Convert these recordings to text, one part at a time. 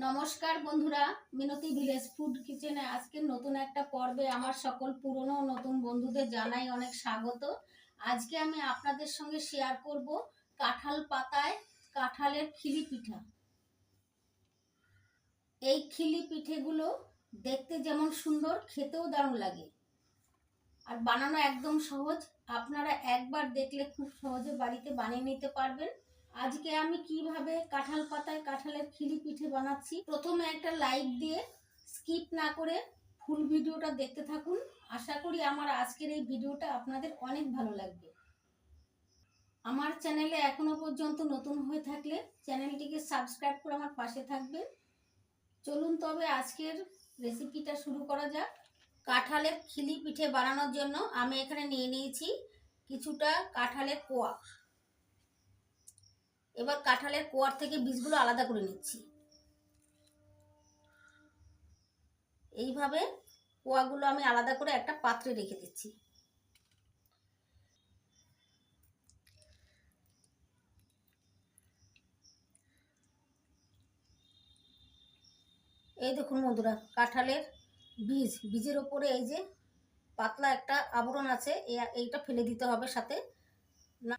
নমস্কার বন্ধুরা, মিনতি village food কিচেনে আজকে নতুন একটা পর্বে আমার সকল পুরনো ও নতুন বন্ধুদের জানাই অনেক স্বাগত। আজকে আমি আপনাদের সঙ্গে শেয়ার করব কাঁঠাল পাতায় কাঁঠালের খিলি পিঠা। এই খিলি পিঠেগুলো দেখতে যেমন সুন্দর, খেতেও দারুণ লাগে আর বানানো একদম সহজ। আপনারা একবার দেখলে খুব সহজে বাড়িতে বানিয়ে নিতে পারবেন। আজকে আমি কিভাবে কাঁঠাল পাতায় কাঁঠালের খিলি পিঠে বানাচ্ছি, প্রথমে একটা লাইক দিয়ে স্কিপ না করে ফুল ভিডিওটা দেখতে থাকুন। আশা করি আমার আজকের এই ভিডিওটা আপনাদের অনেক ভালো লাগবে। আমার চ্যানেলে এখনো পর্যন্ত নতুন হয়ে থাকলে চ্যানেলটিকে সাবস্ক্রাইব করে আমার পাশে থাকবেন। চলুন তবে আজকের রেসিপিটা শুরু করা যাক। কাঁঠালের খিলি পিঠে বানানোর জন্য আমি এখানে নিয়ে নিয়েছি কিছুটা কাঁঠালের কোয়া। এবার কাঁঠালের কোয়ার থেকে বীজগুলো আলাদা করে নিচ্ছি। এইভাবে কোয়াগুলো আমি আলাদা করে একটা পাত্রে রেখে দিচ্ছি। এই দেখুন বন্ধুরা, কাঁঠালের বীজের ওপরে এই যে পাতলা একটা আবরণ আছে, এইটা ফেলে দিতে হবে সাথে। না,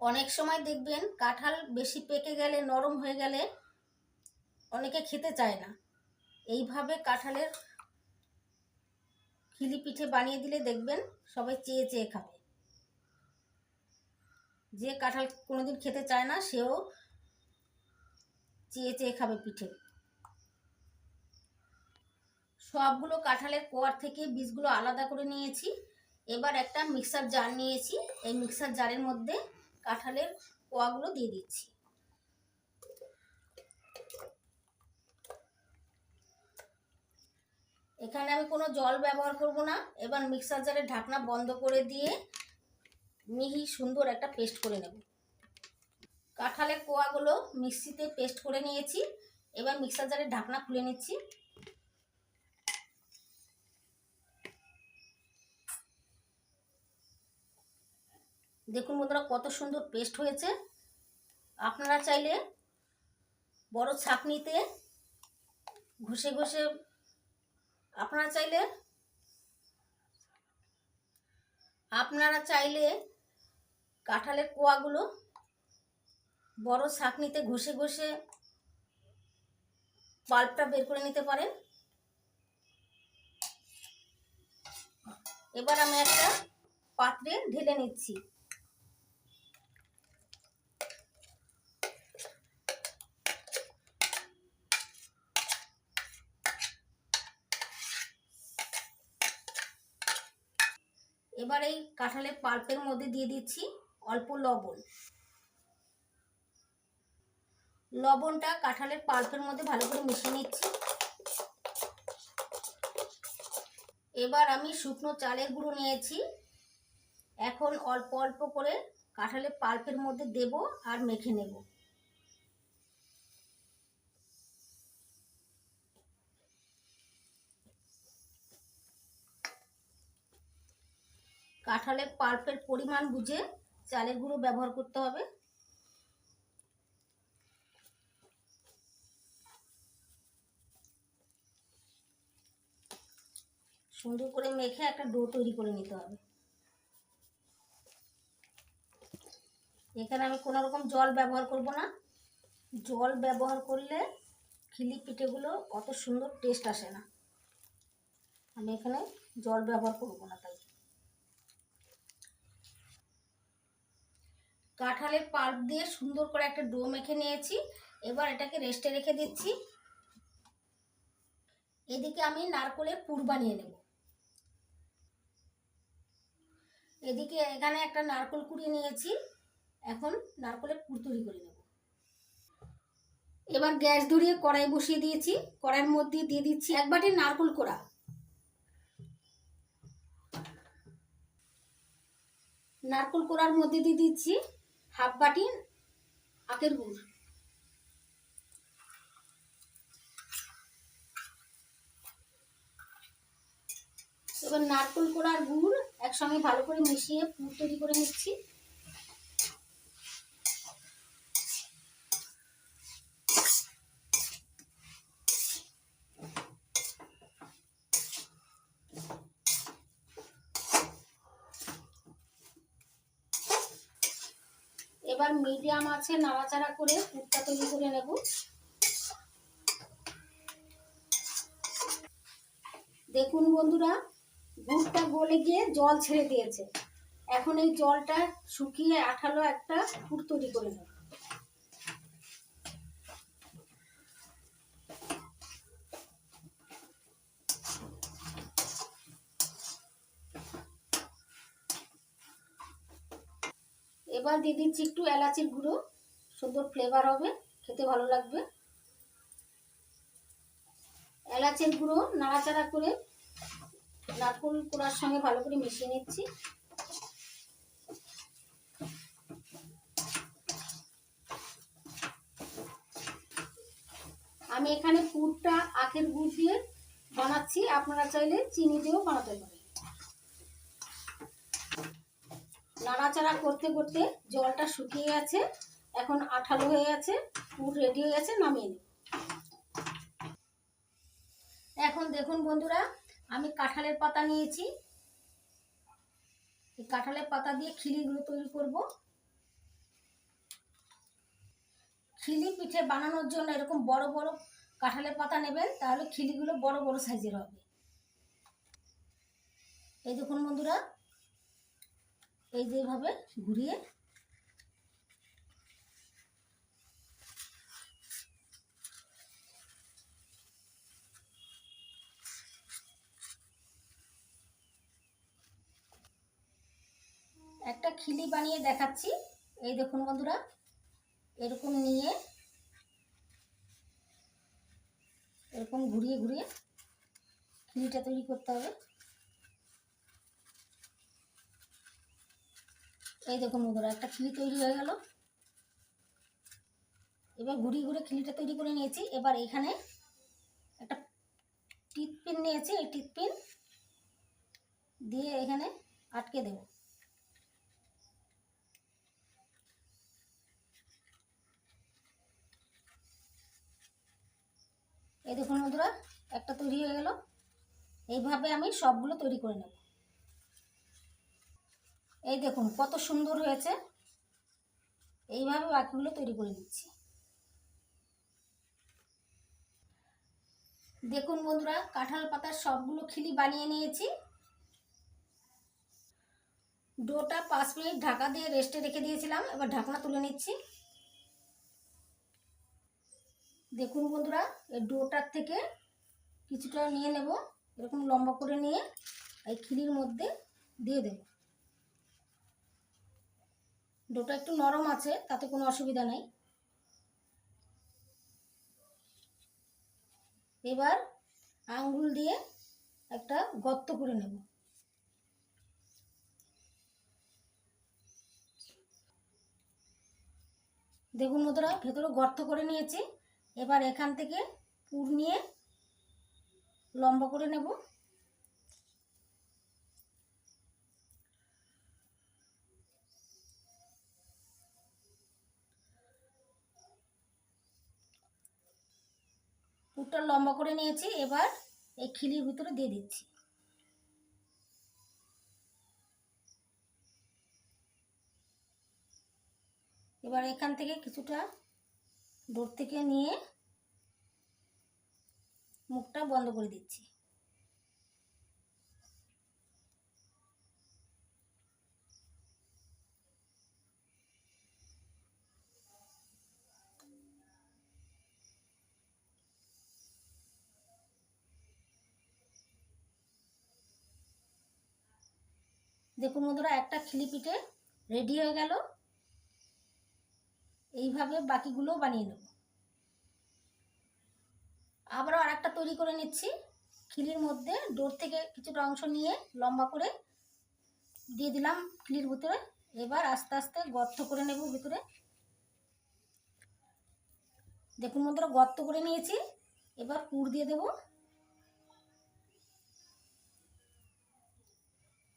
অনেক সময় দেখবেন কাঁঠাল বেশি পেকে গেলে, নরম হয়ে গেলে অনেকে খেতে চায় না। এইভাবে কাঁঠালের খিলি পিঠে বানিয়ে দিলে দেখবেন সবাই চেয়ে চেয়ে খাবে। যে কাঁঠাল কোনোদিন খেতে চায় না সেও চেয়ে চেয়ে খাবে পিঠে। সবগুলো কাঁঠালের কোয়ার থেকে বীজগুলো আলাদা করে নিয়েছি। এবার একটা মিক্সার জার নিয়েছি, এই মিক্সার জারের মধ্যে কাঁঠালের কোয়াগুলো দিয়ে দিচ্ছি। এখানে আমি কোনো জল ব্যবহার করব না। এবার মিক্সার জারের ঢাকনা বন্ধ করে দিয়ে মিহি সুন্দর একটা পেস্ট করে নেব। কাঁঠালের কোয়াগুলো মিক্সিতে পেস্ট করে নিয়েছি। এবার মিক্সার জারের ঢাকনা খুলে নিচ্ছি। দেখুন বন্ধুরা, কত সুন্দর পেস্ট হয়েছে। আপনারা চাইলে বড় ছাঁকনিতে ঘষে ঘষে আপনারা চাইলে কাঁঠালের কোয়াগুলো বড় ছাঁকনিতে ঘষে ঘষে পাল্পটা বের করে নিতে পারেন। এবার আমি একটা পাত্রে ঢেলে নিচ্ছি। এবার এই কাঁঠালের পাল্পের মধ্যে দিয়ে দিচ্ছি অল্প লবণ। লবণটা কাঁঠালের পাল্পের মধ্যে ভালো করে মিশিয়ে নিচ্ছি। এবার আমি শুকনো চালের গুঁড়ো নিয়েছি। এখন অল্প অল্প করে কাঁঠালের পাল্পের মধ্যে দেব আর মেখে নেব। কাঁঠালের পাল্পের পরিমাণ বুঝে চালের গুঁড়ো ব্যবহার করতে হবে। সুন্দর করে মেখে একটা ডো তৈরি করে নিতে হবে। এখানে আমি কোনো রকম জল ব্যবহার করব না। জল ব্যবহার করলে খিলি পিঠেগুলো অত সুন্দর টেস্ট আসে না। আমি এখানে জল ব্যবহার করব না। তাই কাঁঠালের পাল্প দিয়ে সুন্দর করে একটা ডো মেখে নিয়েছি। এবার এটাকে রেস্টে রেখে দিচ্ছি। এদিকে আমি নারকেলের পুর বানিয়ে নেব। এদিকে এখানে একটা নারকেল কুড়িয়ে নিয়েছি। এখন নারকেলের পুর তৈরি করে নেব। এবার গ্যাস ধরিয়ে কড়াই বসিয়ে দিয়েছি। কড়াইয়ের মধ্যে দিয়ে দিচ্ছি 1 বাটি নারকেল কোড়া। নারকেল কোড়ার মধ্যে দিয়ে দিচ্ছি 1/2 বাটি আখের গুড়, এবার নারকেল কোড়া আর গুড় একসঙ্গে ভালো করে মিশিয়ে পুর তৈরি করে নিচ্ছি। এবার মিডিয়াম আছে নাড়াচাড়া করে পুরটা তৈরি করে নেব। দেখুন বন্ধুরা, গুড়টা গলে গিয়ে জল ছেড়ে দিয়েছে। এখন এই জলটা শুকিয়ে আঠালো একটা পুর তৈরি করে নেব। এবার দিয়ে দিচ্ছি একটু এলাচির গুঁড়ো, সুন্দর ফ্লেভার হবে, খেতে ভালো লাগবে। এলাচের গুঁড়ো নাড়াচাড়া করে নারকেল কোড়ার সঙ্গে ভালো করে মিশিয়ে নিচ্ছি। আমি এখানে পুরটা আখের গুড় দিয়ে বানাচ্ছি, আপনারা চাইলে চিনি দিয়েও বানাতে পারেন। নাড়াচাড়া করতে করতে জলটা শুকিয়ে গেছে, এখন আঠালো হয়ে গেছে, পুর রেডি হয়ে গেছে, নামিয়ে নিই। এখন দেখুন বন্ধুরা, আমি কাঁঠালের পাতা নিয়েছি। এই কাঁঠালের পাতা দিয়ে খিলিগুলো তৈরি করব। খিলি পিঠে বানানোর জন্য এরকম বড় বড় কাঁঠালের পাতা নেবেন, তাহলে খিলিগুলো বড় বড় সাইজের হবে। এই দেখুন বন্ধুরা, এই যেভাবে ঘুরিয়ে একটা খিলি বানিয়ে দেখাচ্ছি। এই দেখুন বন্ধুরা, এরকম নিয়ে এরকম ঘুরিয়ে ঘুরিয়ে খিলিটা তৈরি করতে হবে। এই দেখুন বন্ধুরা, একটা খিলি তৈরি হয়ে গেল। এবার ঘুরিয়ে ঘুরিয়ে খিলিটা তৈরি করে নিয়েছি। এবার এখানে একটা টিথপিন নিয়েছি, এই টিথপিন দিয়ে এখানে আটকে দেব। এই দেখুন বন্ধুরা, একটা তৈরি হয়ে গেল। এইভাবে আমি সবগুলো তৈরি করে নেব। এই দেখুন কত সুন্দর হয়েছে। এইভাবে বাকিগুলো তৈরি করে নিচ্ছি। দেখুন বন্ধুরা, কাঁঠাল পাতার সবগুলো খিলি বানিয়ে নিয়েছি। ডোটা 5 মিনিট ঢাকা দিয়ে রেস্টে রেখে দিয়েছিলাম, এবার ঢাকনা তুলে নিচ্ছি। দেখুন বন্ধুরা, এই ডোটার থেকে কিছুটা নিয়ে নেব, এরকম লম্বা করে নিয়ে এই খিলির মধ্যে দিয়ে দেব। ডোটা একটু নরম আছে, তাতে কোনো অসুবিধা নেই। এবার আঙ্গুল দিয়ে একটা গর্ত করে নেব। দেখুন বন্ধুরা, ভেতরে গর্ত করে নিয়েছি। এবার এখান থেকে পুর নিয়ে লম্বা করে নেব। পুরটা লম্বা করে নিয়েছি, এবার এই খিলির ভিতরে দিয়ে দিচ্ছি। এবার এখান থেকে কিছুটা ডোর থেকে নিয়ে মুখটা বন্ধ করে দিচ্ছি। দেখুন বন্ধুরা, একটা খিলি পিঠে রেডি হয়ে গেল। এইভাবে বাকিগুলো বানিয়ে নেব। আবারও আরেকটা তৈরি করে নিচ্ছি। খিলির মধ্যে ডোর থেকে কিছুটা অংশ নিয়ে লম্বা করে দিয়ে দিলাম খিলির ভিতরে। এবার আস্তে আস্তে গর্ত করে নেব ভিতরে। দেখুন বন্ধুরা গর্ত করে নিয়েছি, এবার পুর দিয়ে দেব।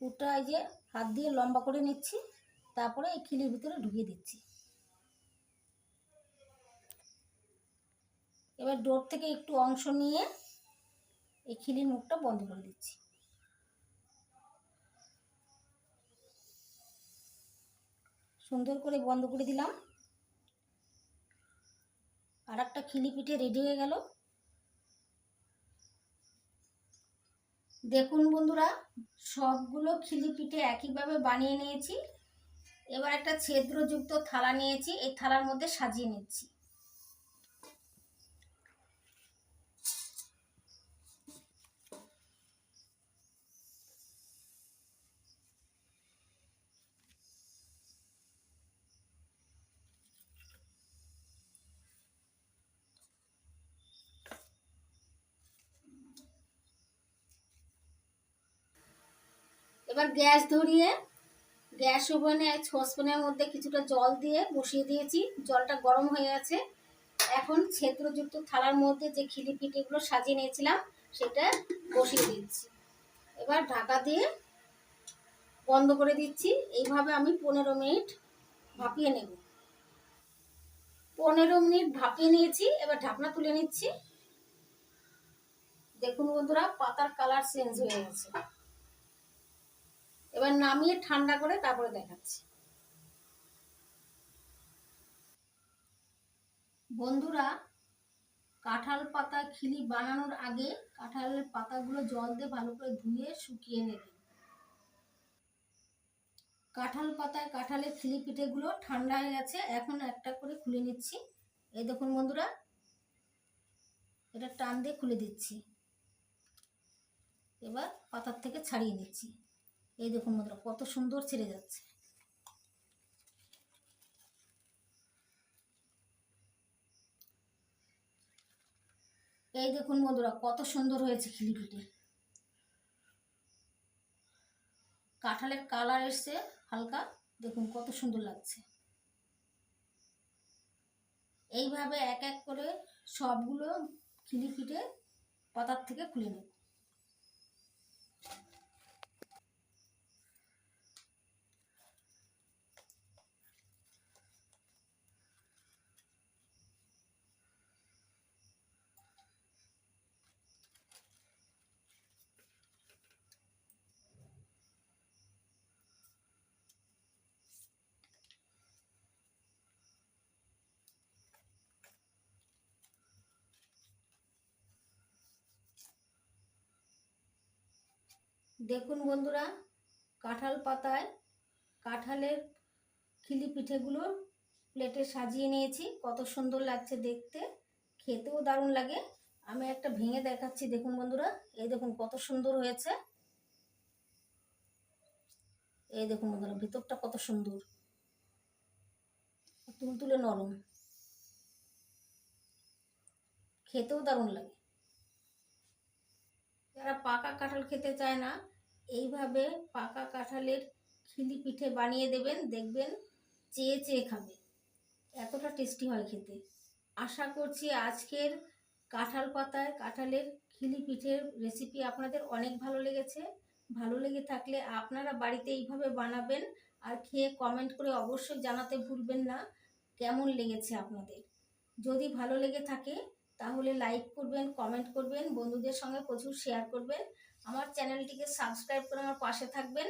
পুরটা এই যে হাত দিয়ে লম্বা করে নিচ্ছি, তারপরে এই খিলির ভিতরে ঢুকিয়ে দিচ্ছি। এবার ডোর থেকে একটু অংশ নিয়ে এই খিলির মুখটা বন্ধ করে দিচ্ছি। সুন্দর করে বন্ধ করে দিলাম। আর একটা খিলি পিঠে রেডি হয়ে গেল। দেখুন বন্ধুরা, সবগুলো খিলি পিঠে একইভাবে বানিয়ে নিয়েছি। এবার একটা ছিদ্রযুক্ত থালা নিয়েছি, এই থালার মধ্যে সাজিয়ে নিচ্ছি। এবার গ্যাস ধরিয়ে গ্যাস ওভেনে সসপ্যানের মধ্যে কিছুটা জল দিয়ে বসিয়ে দিয়েছি। জলটা গরম হয়ে গেছে। এখন ছিদ্রযুক্ত থালার মধ্যে যে খিলি পিঠেগুলো সাজিয়ে নিয়েছিলাম সেটা বসিয়ে দিচ্ছি। এবার ঢাকা দিয়ে বন্ধ করে দিচ্ছি। এইভাবে আমি 15 মিনিট ভাপিয়ে নেব। 15 মিনিট ভাপিয়ে নিয়েছি। এবার ঢাকনা তুলে নিচ্ছি। দেখুন বন্ধুরা, পাতার কালার চেঞ্জ হয়ে গেছে। এবার নামিয়ে ঠান্ডা করে তারপরে দেখাচ্ছি। বন্ধুরা, কাঁঠাল পাতা খিলি বানানোর আগে কাঁঠালের পাতাগুলো জল দিয়ে ভালো করে ধুয়ে শুকিয়ে নেবেন। কাঁঠাল পাতায় কাঁঠালের খিলি পিঠেগুলো ঠান্ডা হয়ে গেছে। এখন একটা করে খুলে নিচ্ছি। এই দেখুন বন্ধুরা, এটা টান দিয়ে খুলে দিচ্ছি। এবার পাতার থেকে ছাড়িয়ে নিচ্ছি। এই দেখুন বন্ধুরা, কত সুন্দর ছেড়ে যাচ্ছে। এই দেখুন বন্ধুরা, কত সুন্দর হয়েছে খিলি পিঠে। কাঁঠালের কালার এসছে হালকা, দেখুন কত সুন্দর লাগছে। এইভাবে এক এক করে সবগুলো খিলি পিঠে পাতার থেকে খুলে নেব। দেখুন বন্ধুরা, কাঁঠাল পাতায় কাঁঠালের খিলি পিঠেগুলো প্লেটে সাজিয়ে নিয়েছি। কত সুন্দর লাগছে দেখতে, খেতেও দারুণ লাগে। আমি একটা ভেঙে দেখাচ্ছি। দেখুন বন্ধুরা, এই দেখুন কত সুন্দর হয়েছে। এই দেখুন বন্ধুরা, ভিতরটা কত সুন্দর, তুলতুলে নরম, খেতেও দারুণ লাগে। যারা পাকা কাঁঠাল খেতে চায় না, এইভাবে পাকা কাঁঠালের খিলি পিঠে বানিয়ে দেবেন, দেখবেন চেয়ে চেয়ে খাবে, এতটা টেস্টি হয় খেতে। আশা করছি আজকের কাঁঠাল পাতায় কাঁঠালের খিলি পিঠের রেসিপি আপনাদের অনেক ভালো লেগেছে। ভালো লেগে থাকলে আপনারা বাড়িতে এইভাবে বানাবেন আর খেয়ে কমেন্ট করে অবশ্যই জানাতে ভুলবেন না কেমন লেগেছে আপনাদের। যদি ভালো লেগে থাকে তাহলে লাইক করবেন, কমেন্ট করবেন, বন্ধুদের সঙ্গে প্রচুর শেয়ার করবেন। আমার চ্যানেলটিকে সাবস্ক্রাইব করে আমার পাশে থাকবেন।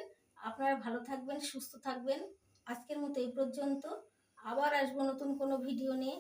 আপনারা ভালো থাকবেন, সুস্থ থাকবেন। আজকের মতো এই পর্যন্ত। আবার আসবো নতুন কোনো ভিডিও নিয়ে।